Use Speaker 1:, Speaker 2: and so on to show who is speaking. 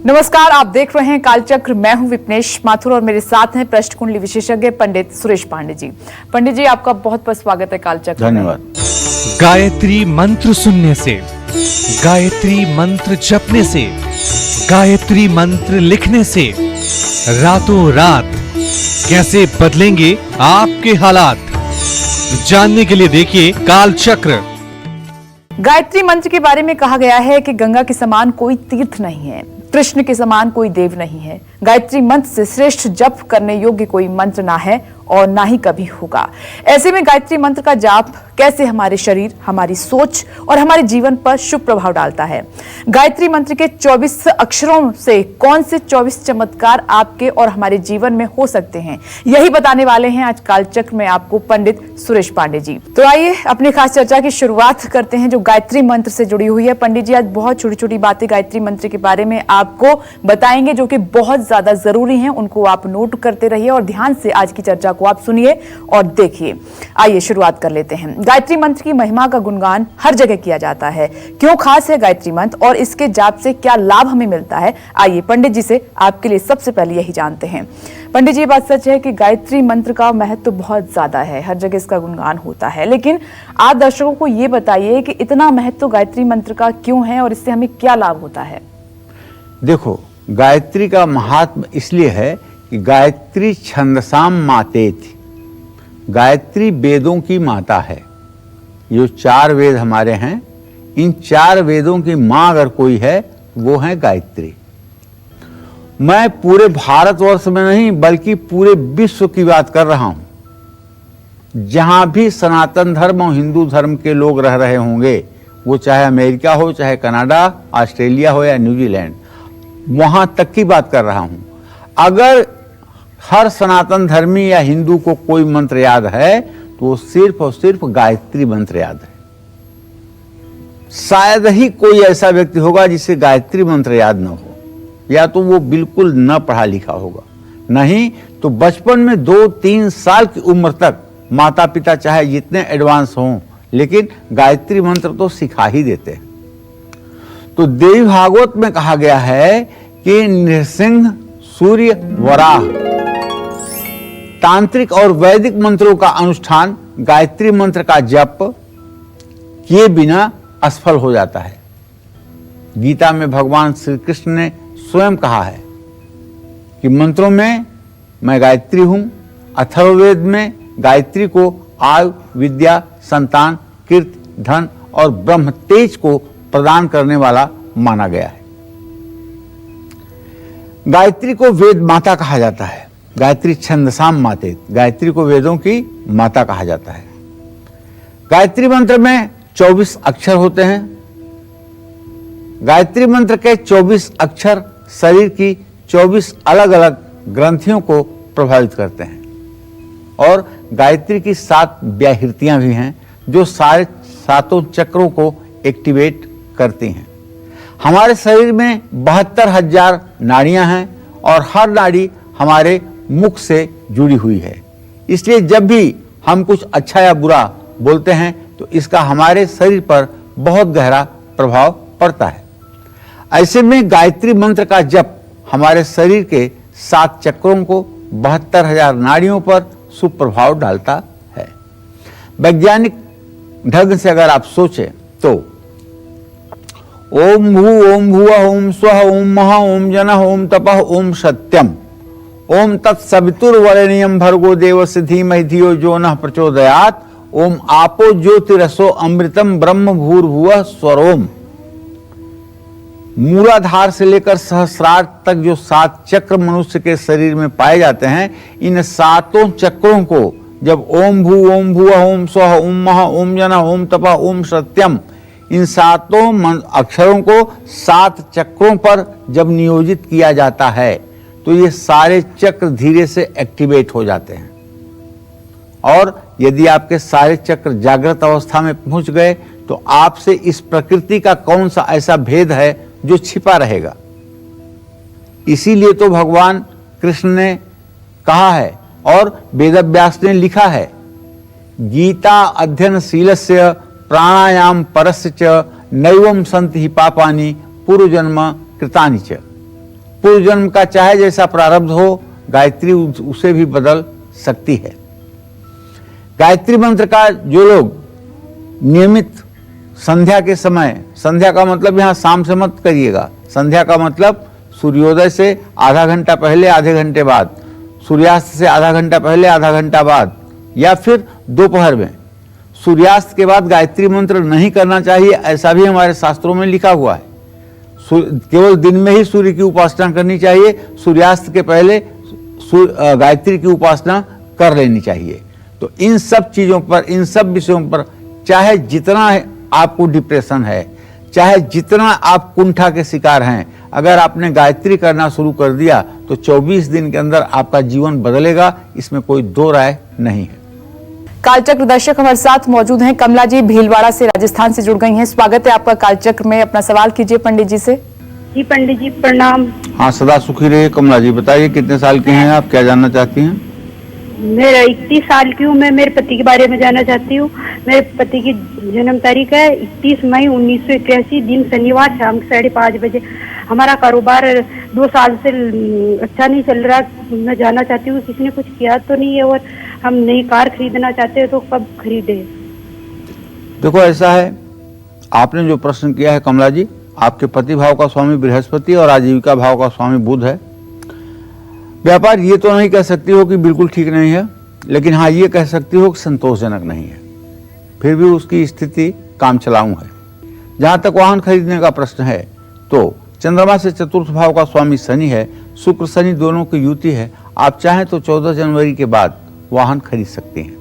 Speaker 1: नमस्कार, आप देख रहे हैं कालचक्र। मैं हूं विपनेश माथुर और मेरे साथ हैं प्रश्न कुंडली विशेषज्ञ पंडित सुरेश पांडे जी। पंडित जी, आपका बहुत बहुत स्वागत है कालचक्र।
Speaker 2: धन्यवाद।
Speaker 3: गायत्री मंत्र सुनने से, गायत्री मंत्र जपने से, गायत्री मंत्र लिखने से रातों रात कैसे बदलेंगे आपके हालात, जानने के लिए देखिए कालचक्र।
Speaker 1: गायत्री मंत्र के बारे में कहा गया है कि गंगा के समान कोई तीर्थ नहीं है, कृष्ण के समान कोई देव नहीं है। गायत्री मंत्र से श्रेष्ठ जप करने योग्य कोई मंत्र ना है और ना ही कभी होगा। ऐसे में गायत्री मंत्र का जाप कैसे हमारे शरीर, हमारी सोच और हमारे जीवन पर शुभ प्रभाव डालता है। गायत्री मंत्र के 24 अक्षरों से कौन से 24 चमत्कार आपके और हमारे जीवन में हो सकते हैं, यही बताने वाले हैं आज कालचक्र में आपको पंडित सुरेश पांडे जी। तो आइए अपनी खास चर्चा की शुरुआत करते हैं जो गायत्री मंत्र से जुड़ी हुई है। पंडित जी, आज बहुत छोटी छोटी बातें गायत्री मंत्र के बारे में आपको बताएंगे जो कि बहुत ज्यादा जरूरी हैं। उनको आप नोट करते रहिए और ध्यान से आज की चर्चा को आप सुनिए और देखिए। आइए शुरुआत कर लेते हैं। गायत्री मंत्र की महिमा का गुणगान हर जगह किया जाता है। क्यों खास है गायत्री मंत्र और इसके जाप से क्या लाभ हमें मिलता है, आइए पंडित जी से आपके लिए सबसे पहले यही जानते हैं। पंडित जी, ये बात सच है कि गायत्री मंत्र का महत्व तो बहुत ज्यादा है, हर जगह इसका गुणगान होता है, लेकिन आप दर्शकों को ये बताइए कि इतना महत्व गायत्री मंत्र का क्यों है और इससे हमें क्या लाभ होता है।
Speaker 2: देखो, गायत्री का महात्म इसलिए है कि गायत्री छंदसाम मातेति, गायत्री वेदों की माता है। ये 4 वेद हमारे हैं, इन 4 वेदों की मां अगर कोई है वो है गायत्री। मैं पूरे भारतवर्ष में नहीं बल्कि पूरे विश्व की बात कर रहा हूं। जहां भी सनातन धर्म और हिंदू धर्म के लोग रह रहे होंगे, वो चाहे अमेरिका हो, चाहे कनाडा, ऑस्ट्रेलिया हो या न्यूजीलैंड, वहां तक की बात कर रहा हूं। अगर हर सनातन धर्मी या हिंदू को कोई मंत्र याद है तो सिर्फ और सिर्फ गायत्री मंत्र याद है। शायद ही कोई ऐसा व्यक्ति होगा जिसे गायत्री मंत्र याद न हो, या तो वो बिल्कुल न पढ़ा लिखा होगा, नहीं तो बचपन में 2-3 साल की उम्र तक माता पिता चाहे जितने एडवांस हों, लेकिन गायत्री मंत्र तो सिखा ही देते हैं। तो देवी भागवत में कहा गया है कि नृसिंह, सूर्य, वराह, तांत्रिक और वैदिक मंत्रों का अनुष्ठान गायत्री मंत्र का जप किए बिना असफल हो जाता है। गीता में भगवान श्री कृष्ण ने स्वयं कहा है कि मंत्रों में मैं गायत्री हूं। अथर्ववेद में गायत्री को आयु, विद्या, संतान, कीर्ति, धन और ब्रह्म तेज को प्रदान करने वाला माना गया है। गायत्री को वेद माता कहा जाता है। गायत्री छंदसाम माते, गायत्री को वेदों की माता कहा जाता है। गायत्री मंत्र में 24 अक्षर होते हैं। गायत्री मंत्र के 24 अक्षर शरीर की 24 अलग अलग ग्रंथियों को प्रभावित करते हैं और गायत्री की 7 व्याहृतियां भी हैं जो सारे 7 चक्रों को एक्टिवेट करती हैं। हमारे शरीर में 72,000 नाड़ियां हैं और हर नाड़ी हमारे मुख से जुड़ी हुई है। इसलिए जब भी हम कुछ अच्छा या बुरा बोलते हैं तो इसका हमारे शरीर पर बहुत गहरा प्रभाव पड़ता है। ऐसे में गायत्री मंत्र का जप हमारे शरीर के 7 चक्रों को 72,000 नाड़ियों पर शुभ प्रभाव डालता है। वैज्ञानिक ढंग से अगर आप सोचें तो ओम भू ओम भुवः ओम स्वः ओम महा ओम जनः ओम तपः ओम सत्यम ओम तत्सवितुर्वरेण्यं भर्गो देवस्य धीमहि धियो यो नः प्रचोदयात् ओम आपो ज्योतिरसो अमृतम ब्रह्म भूर्भुवः स्वरोम। मूलाधार से लेकर सहस्रार तक जो 7 चक्र मनुष्य के शरीर में पाए जाते हैं, इन 7 चक्रों को जब ओम भू ओम भुवः ओम स्वः ओम महा ओम जनः ओम तपः ओम सत्यम, इन 7 अक्षरों को 7 चक्रों पर जब नियोजित किया जाता है तो ये सारे चक्र धीरे से एक्टिवेट हो जाते हैं। और यदि आपके सारे चक्र जागृत अवस्था में पहुंच गए तो आपसे इस प्रकृति का कौन सा ऐसा भेद है जो छिपा रहेगा। इसीलिए तो भगवान कृष्ण ने कहा है और वेदव्यास ने लिखा है, गीता अध्ययनशीलस्य प्राणायाम परस्य च नैवं सन्ति हि पापानि पूर्वजन्म कृतानि च। पूर्व जन्म का चाहे जैसा प्रारब्ध हो, गायत्री उसे भी बदल सकती है। गायत्री मंत्र का जो लोग नियमित संध्या के समय, संध्या का मतलब यहां शाम से मत करिएगा, संध्या का मतलब सूर्योदय से आधा घंटा पहले, आधे घंटे बाद, सूर्यास्त से आधा घंटा पहले, आधा घंटा बाद, या फिर दोपहर में। सूर्यास्त के बाद गायत्री मंत्र नहीं करना चाहिए, ऐसा भी हमारे शास्त्रों में लिखा हुआ है। केवल दिन में ही सूर्य की उपासना करनी चाहिए, सूर्यास्त के पहले गायत्री की उपासना कर लेनी चाहिए। तो इन सब चीजों पर, इन सब विषयों पर, चाहे जितना आपको डिप्रेशन है, चाहे जितना आप कुंठा के शिकार हैं, अगर आपने गायत्री करना शुरू कर दिया तो 24 दिन के अंदर आपका जीवन बदलेगा, इसमें कोई दो राय नहीं है।
Speaker 1: कालचक्र दर्शक हमारे साथ मौजूद हैं। कमला जी भीलवाड़ा से, राजस्थान से जुड़ गई हैं। स्वागत है आपका कालचक्र में। अपना सवाल कीजिए पंडित जी से।
Speaker 4: जी पंडित जी प्रणाम।
Speaker 2: हाँ, सदा सुखी रहिए। कमला जी बताइए, कितने साल की हैं आप, क्या जानना चाहती हैं?
Speaker 4: मेरा 31 साल की हूँ। मैं मेरे पति के बारे में जानना चाहती हूँ। मेरे पति की जन्म तारीख है 31 मई 1981, दिन शनिवार, शाम 5:30 बजे। हमारा कारोबार 2 साल से अच्छा नहीं चल रहा। मैं जानना चाहती हूँ किसी ने कुछ किया तो नहीं है, और हम नई कार खरीदना चाहते हैं तो कब खरीदे?
Speaker 2: देखो, ऐसा है, आपने जो प्रश्न किया है कमला जी, आपके पति भाव का स्वामी बृहस्पति और आजीविका भाव का स्वामी बुध है। व्यापार ये तो नहीं कह सकती हो कि बिल्कुल ठीक नहीं है, लेकिन हाँ ये कह सकती हो कि संतोषजनक नहीं है। फिर भी उसकी स्थिति काम चलाऊ है। जहां तक वाहन खरीदने का प्रश्न है तो चंद्रमा से चतुर्थ भाव का स्वामी शनि है, शुक्र शनि दोनों की युति है। आप चाहें तो 14 जनवरी के बाद वाहन खरीद सकते हैं।